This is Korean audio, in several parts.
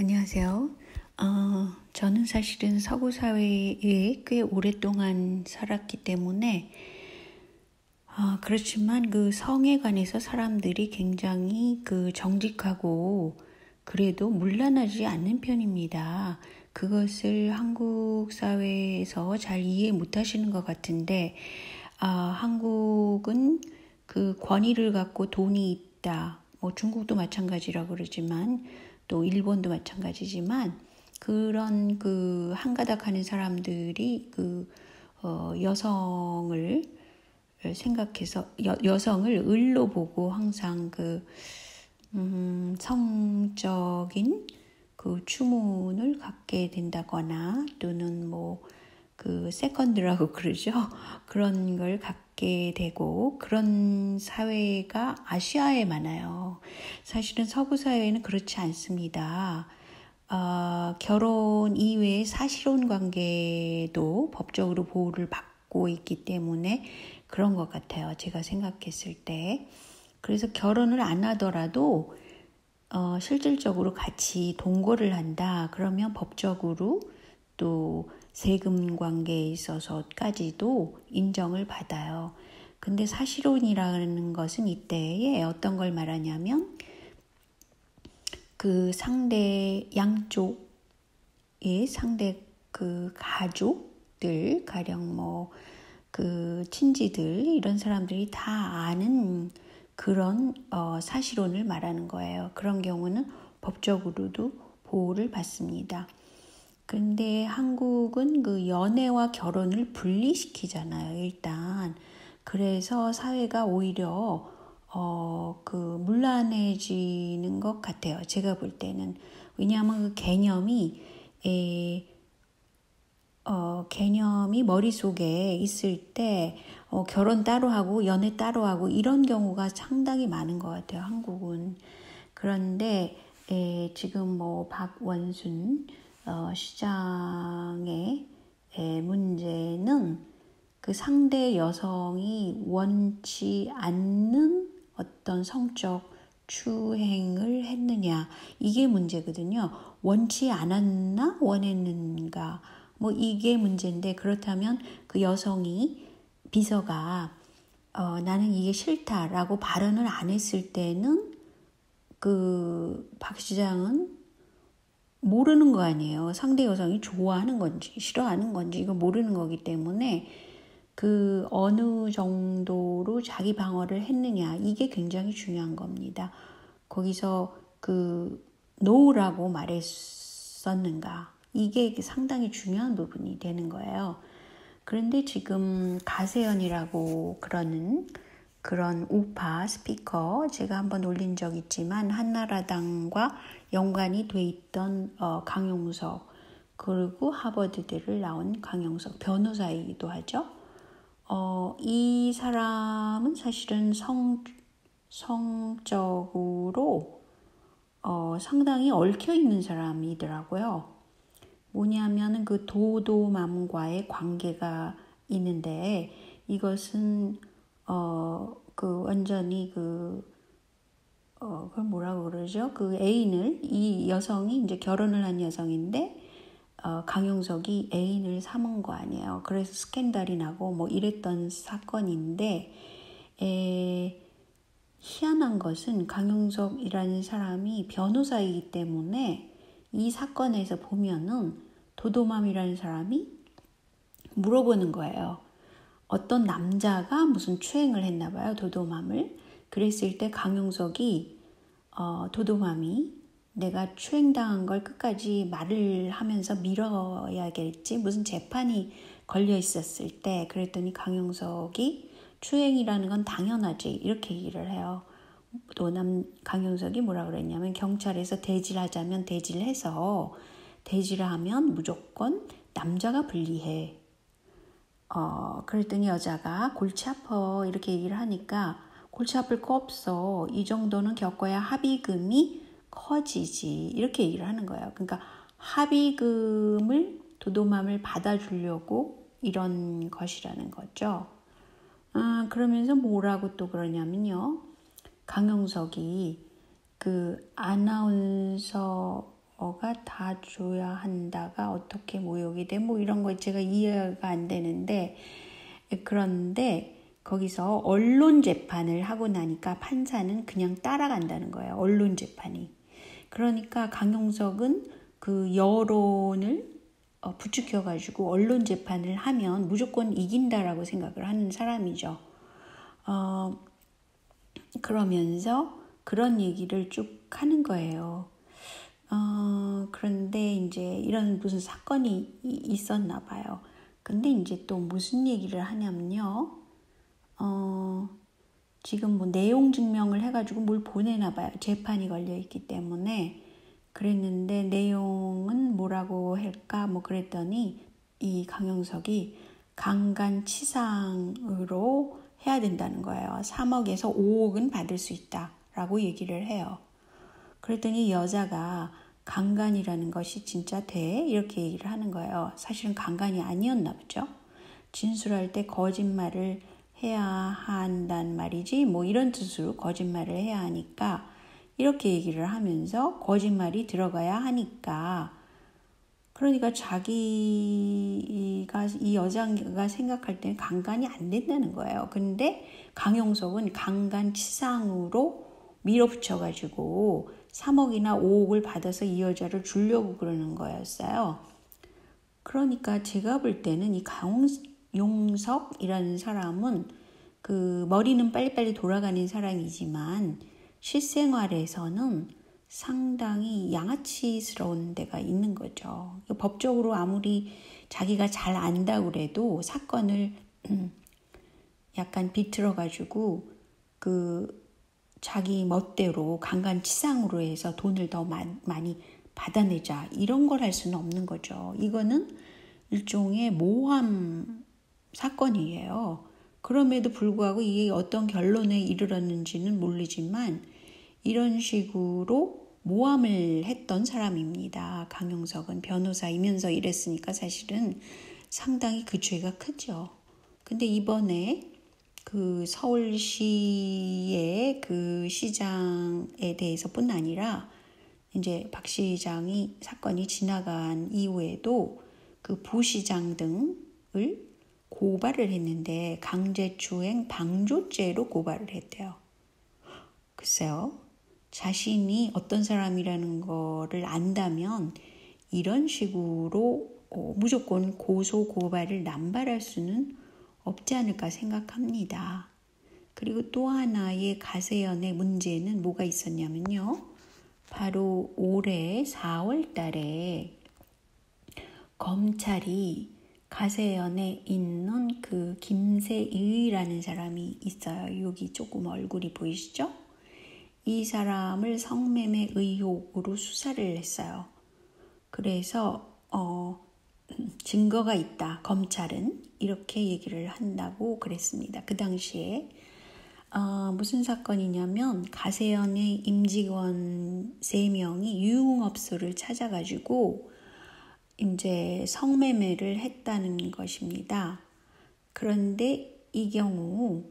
안녕하세요. 저는 사실은 서구 사회에 꽤 오랫동안 살았기 때문에 그렇지만 그 성에 관해서 사람들이 굉장히 정직하고 그래도 문란하지 않는 편입니다. 그것을 한국 사회에서 잘 이해 못 하시는 것 같은데 한국은 그 권위를 갖고 돈이 있다. 뭐 중국도 마찬가지라고 그러지만 또 일본도 마찬가지지만 그런 한가닥 하는 사람들이 여성을 생각해서 여성을 을로 보고 항상 성적인 추문을 갖게 된다거나 또는 세컨드라고 그러죠. 그런 걸 갖게 되고 그런 사회가 아시아에 많아요. 사실은 서구 사회는 그렇지 않습니다. 결혼 이외의 사실혼 관계도 법적으로 보호를 받고 있기 때문에 그런 것 같아요. 제가 생각했을 때. 그래서 결혼을 안 하더라도 실질적으로 같이 동거를 한다. 그러면 법적으로 또 세금 관계에 있어서까지도 인정을 받아요. 근데 사실혼이라는 것은 이때에 어떤 걸 말하냐면 상대 양쪽의 상대 가족들 가령 친지들 이런 사람들이 다 아는 그런 사실혼을 말하는 거예요. 그런 경우는 법적으로도 보호를 받습니다. 근데 한국은 연애와 결혼을 분리시키잖아요, 일단. 그래서 사회가 오히려 문란해지는 것 같아요. 제가 볼 때는. 왜냐하면 개념이 머릿속에 있을 때 결혼 따로 하고 연애 따로 하고 이런 경우가 상당히 많은 것 같아요, 한국은. 그런데 지금 박원순 시장의 문제는 상대 여성이 원치 않는 어떤 성적 추행을 했느냐 이게 문제거든요. 원치 않았나 원했는가 이게 문제인데 그렇다면 그 여성이 비서가 나는 이게 싫다라고 발언을 안 했을 때는 박 시장은 모르는 거 아니에요. 상대 여성이 좋아하는 건지 싫어하는 건지 이거 모르는 거기 때문에 어느 정도로 자기 방어를 했느냐 이게 굉장히 중요한 겁니다. 거기서 노라고 말했었는가 이게 상당히 중요한 부분이 되는 거예요. 그런데 지금 가세연이라고 그런 우파 스피커 제가 한번 올린 적 있지만 한나라당과 연관이 돼 있던 강용석 그리고 하버드대를 나온 강용석 변호사이기도 하죠. 이 사람은 사실은 성적으로 상당히 얽혀 있는 사람이더라고요. 뭐냐면 도도맘과의 관계가 있는데 이것은 완전히 그걸 뭐라고 그러죠? 애인을 이 여성이 이제 결혼을 한 여성인데 강용석이 애인을 삼은 거 아니에요. 그래서 스캔들이 나고 이랬던 사건인데 희한한 것은 강용석이라는 사람이 변호사이기 때문에 이 사건에서 보면은 도도맘이라는 사람이 물어보는 거예요. 어떤 남자가 무슨 추행을 했나 봐요. 도도맘을. 그랬을 때 강용석이 도도맘이 내가 추행당한 걸 끝까지 말을 하면서 밀어야겠지. 무슨 재판이 걸려 있었을 때 그랬더니 강용석이 추행이라는 건 당연하지. 이렇게 얘기를 해요. 또 강용석이 뭐라 그랬냐면 경찰에서 대질하자면 대질해서 대질을 하면 무조건 남자가 불리해. 그랬더니 여자가 골치 아파 이렇게 얘기를 하니까 골치 아플 거 없어. 이 정도는 겪어야 합의금이 커지지. 이렇게 얘기를 하는 거예요. 그러니까 합의금을 도도맘을 받아주려고 이런 것이라는 거죠. 그러면서 뭐라고 또 그러냐면요. 강용석이 아나운서 다 줘야 한다가 어떻게 모욕이 돼? 뭐 이런 거 제가 이해가 안 되는데, 그런데 거기서 언론 재판을 하고 나니까 판사는 그냥 따라간다는 거예요. 언론 재판이. 그러니까 강용석은 그 여론을 부추겨가지고 언론 재판을 하면 무조건 이긴다라고 생각을 하는 사람이죠. 그러면서 그런 얘기를 쭉 하는 거예요. 그런데 이제 이런 무슨 사건이 있었나 봐요. 근데 이제 또 무슨 얘기를 하냐면요. 지금 뭐 내용 증명을 해가지고 뭘 보내나 봐요. 재판이 걸려있기 때문에. 그랬는데 내용은 뭐라고 할까? 뭐 그랬더니 이 강용석이 강간치상으로 해야 된다는 거예요. 3억에서 5억은 받을 수 있다라고 얘기를 해요. 그랬더니 여자가 강간이라는 것이 진짜 돼? 이렇게 얘기를 하는 거예요. 사실은 강간이 아니었나 보죠. 진술할 때 거짓말을 해야 한단 말이지 뭐 이런 뜻으로 거짓말을 해야 하니까 이렇게 얘기를 하면서 거짓말이 들어가야 하니까 그러니까 자기가 이 여자가 생각할 때는 강간이 안 된다는 거예요. 근데 강용석은 강간치상으로 밀어붙여가지고 3억이나 5억을 받아서 이 여자를 주려고 그러는 거였어요. 그러니까 제가 볼 때는 이 강용석이라는 사람은 그 머리는 빨리빨리 돌아가는 사람이지만 실생활에서는 상당히 양아치스러운 데가 있는 거죠. 법적으로 아무리 자기가 잘 안다고 그래도 사건을 약간 비틀어가지고 그 자기 멋대로 강간치상으로 해서 돈을 더 많이 받아내자 이런 걸 할 수는 없는 거죠. 이거는 일종의 모함 사건이에요. 그럼에도 불구하고 이게 어떤 결론에 이르렀는지는 모르지만 이런 식으로 모함을 했던 사람입니다. 강용석은 변호사이면서 이랬으니까 사실은 상당히 그 죄가 크죠. 근데 이번에 그 서울시의 그 시장에 대해서뿐 아니라 이제 박 시장이 사건이 지나간 이후에도 그 부시장 등을 고발을 했는데 강제추행 방조죄로 고발을 했대요. 글쎄요. 자신이 어떤 사람이라는 거를 안다면 이런 식으로 무조건 고소 고발을 남발할 수는 없지 않을까 생각합니다. 그리고 또 하나의 가세연의 문제는 뭐가 있었냐면요. 바로 올해 4월 달에 검찰이 가세연에 있는 그 김세의라는 사람이 있어요. 여기 조금 얼굴이 보이시죠? 이 사람을 성매매 의혹으로 수사를 했어요. 그래서 증거가 있다. 검찰은 이렇게 얘기를 한다고 그랬습니다. 그 당시에 무슨 사건이냐면 가세연의 임직원 3명이 유흥업소를 찾아가지고 이제 성매매를 했다는 것입니다. 그런데 이 경우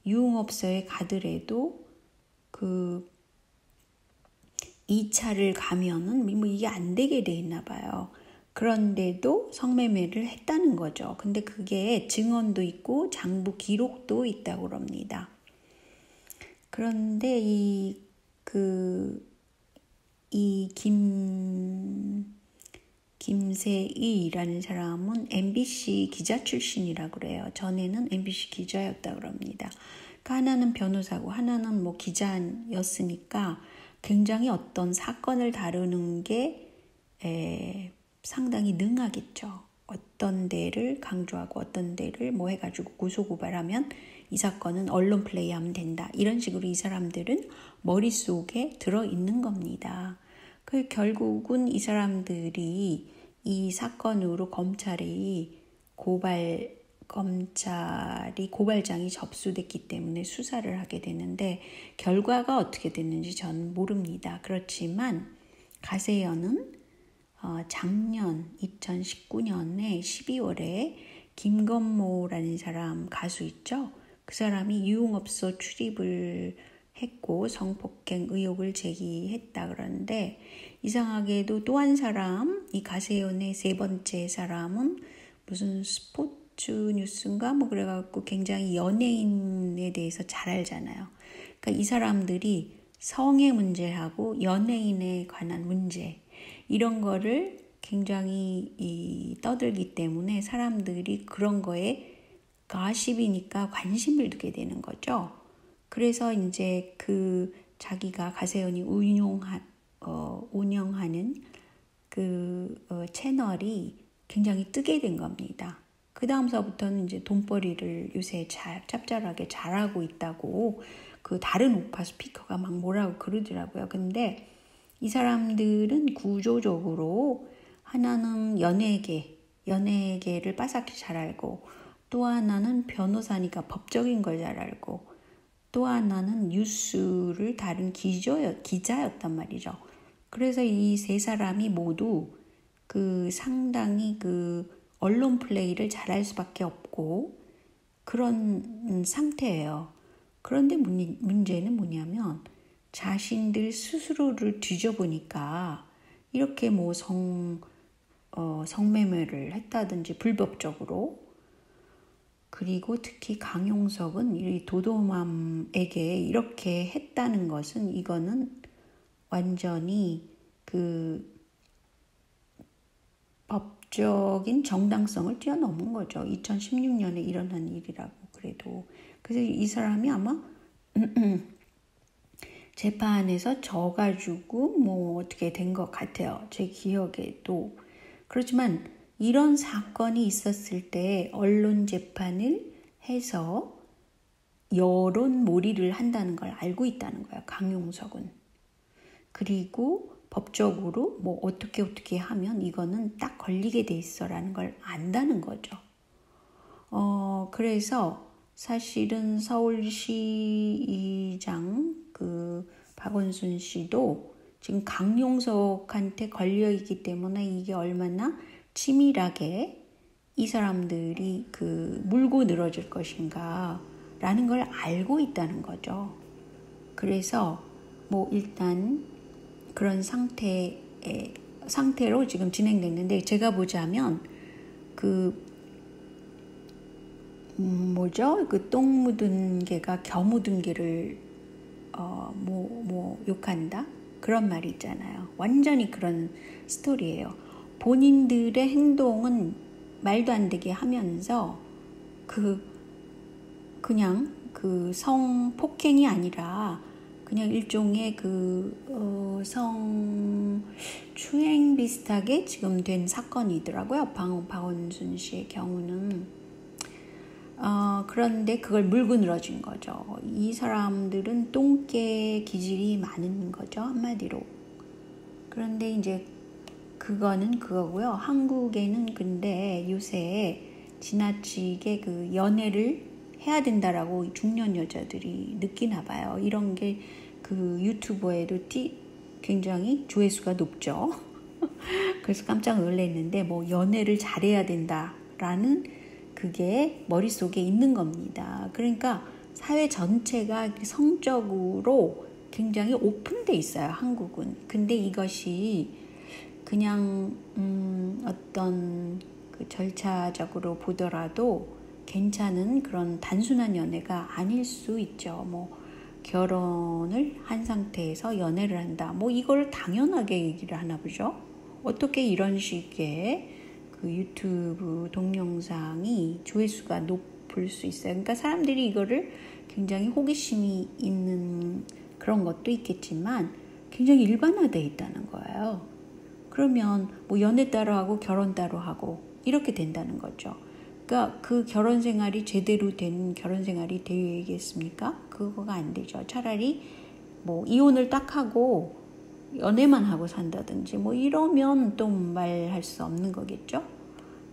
유흥업소에 가더라도 그 2차를 가면은 뭐 이게 안 되게 돼 있나 봐요. 그런데도 성매매를 했다는 거죠. 근데 그게 증언도 있고 장부 기록도 있다고 그럽니다. 그런데 김세희라는 사람은 MBC 기자 출신이라고 그래요. 전에는 MBC 기자였다고 그럽니다. 그러니까 하나는 변호사고 하나는 뭐 기자였으니까 굉장히 어떤 사건을 다루는 게 상당히 능하겠죠. 어떤 데를 강조하고 어떤 데를 뭐 해가지고 고소고발하면 이 사건은 언론 플레이하면 된다. 이런 식으로 이 사람들은 머릿속에 들어있는 겁니다. 결국은 이 사람들이 이 사건으로 검찰이 고발장이 접수됐기 때문에 수사를 하게 되는데 결과가 어떻게 됐는지 저는 모릅니다. 그렇지만 가세연은 작년 2019년에 12월에 김건모라는 사람 가수 있죠? 그 사람이 유흥업소 출입을 했고 성폭행 의혹을 제기했다 그러는데 이상하게도 또 한 사람, 이 가세연의 세 번째 사람은 무슨 스포츠 뉴스인가 뭐 그래갖고 굉장히 연예인에 대해서 잘 알잖아요. 그러니까 이 사람들이 성의 문제하고 연예인에 관한 문제 이런 거를 굉장히 떠들기 때문에 사람들이 그런 거에 가십이니까 관심을 두게 되는 거죠. 그래서 이제 그 자기가 가세연이 운영하는 그 채널이 굉장히 뜨게 된 겁니다. 그 다음서부터는 이제 돈벌이를 요새 짭짤하게 잘하고 있다고 그 다른 우파 스피커가 막 뭐라고 그러더라고요. 근데 이 사람들은 구조적으로 하나는 연예계를 빠삭히 잘 알고 또 하나는 변호사니까 법적인 걸 잘 알고 또 하나는 뉴스를 다룬 기자였단 말이죠. 그래서 이 세 사람이 모두 그 상당히 그 언론 플레이를 잘할 수밖에 없고 그런 상태예요. 그런데 문제는 뭐냐면 자신들 스스로를 뒤져보니까 이렇게 뭐 성매매를 했다든지 불법적으로 그리고 특히 강용석은 이 도도맘에게 이렇게 했다는 것은 이거는 완전히 그 법적인 정당성을 뛰어넘은 거죠. 2016년에 일어난 일이라고 그래도. 그래서 이 사람이 아마 재판에서 져가지고 뭐 어떻게 된 것 같아요. 제 기억에도. 그렇지만 이런 사건이 있었을 때 언론 재판을 해서 여론몰이를 한다는 걸 알고 있다는 거예요. 강용석은. 그리고 법적으로 뭐 어떻게 하면 이거는 딱 걸리게 돼 있어라는 걸 안다는 거죠. 그래서 사실은 서울시장 그 박원순 씨도 지금 강용석한테 걸려있기 때문에 이게 얼마나 치밀하게 이 사람들이 그 물고 늘어질 것인가 라는 걸 알고 있다는 거죠. 그래서 뭐 일단 그런 상태로 지금 진행됐는데 제가 보자면 그 그 똥 묻은 개가 겨 묻은 개를 욕한다? 그런 말이 있잖아요. 완전히 그런 스토리예요. 본인들의 행동은 말도 안 되게 하면서 그냥 그 성폭행이 아니라 그냥 일종의 그 성추행 비슷하게 지금 된 사건이더라고요. 박원순 씨의 경우는. 그런데 그걸 물고 늘어진 거죠. 이 사람들은 똥개 기질이 많은 거죠. 한마디로. 그런데 이제 그거는 그거고요. 한국에는 근데 요새 지나치게 그 연애를 해야 된다라고 중년 여자들이 느끼나 봐요. 이런 게 그 유튜버에도 굉장히 조회수가 높죠. 그래서 깜짝 놀랐는데 뭐 연애를 잘해야 된다라는 그게 머릿속에 있는 겁니다. 그러니까 사회 전체가 성적으로 굉장히 오픈돼 있어요. 한국은. 근데 이것이 그냥 어떤 그 절차적으로 보더라도 괜찮은 그런 단순한 연애가 아닐 수 있죠. 뭐 결혼을 한 상태에서 연애를 한다. 뭐 이걸 당연하게 얘기를 하나 보죠. 어떻게 이런 식의 그 유튜브 동영상이 조회수가 높을 수 있어요. 그러니까 사람들이 이거를 굉장히 호기심이 있는 그런 것도 있겠지만 굉장히 일반화되어 있다는 거예요. 그러면 뭐 연애 따로 하고 결혼 따로 하고 이렇게 된다는 거죠. 그러니까 그 결혼 생활이 제대로 된 결혼 생활이 되겠습니까? 그거가 안 되죠. 차라리 뭐 이혼을 딱 하고 연애만 하고 산다든지 뭐 이러면 또 말할 수 없는 거겠죠.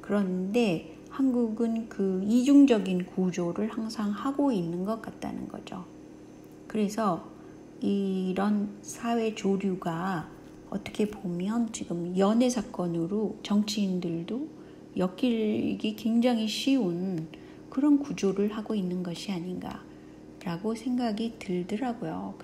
그런데 한국은 그 이중적인 구조를 항상 하고 있는 것 같다는 거죠. 그래서 이런 사회 조류가 어떻게 보면 지금 연애 사건으로 정치인들도 엮이기 굉장히 쉬운 그런 구조를 하고 있는 것이 아닌가라고 생각이 들더라고요.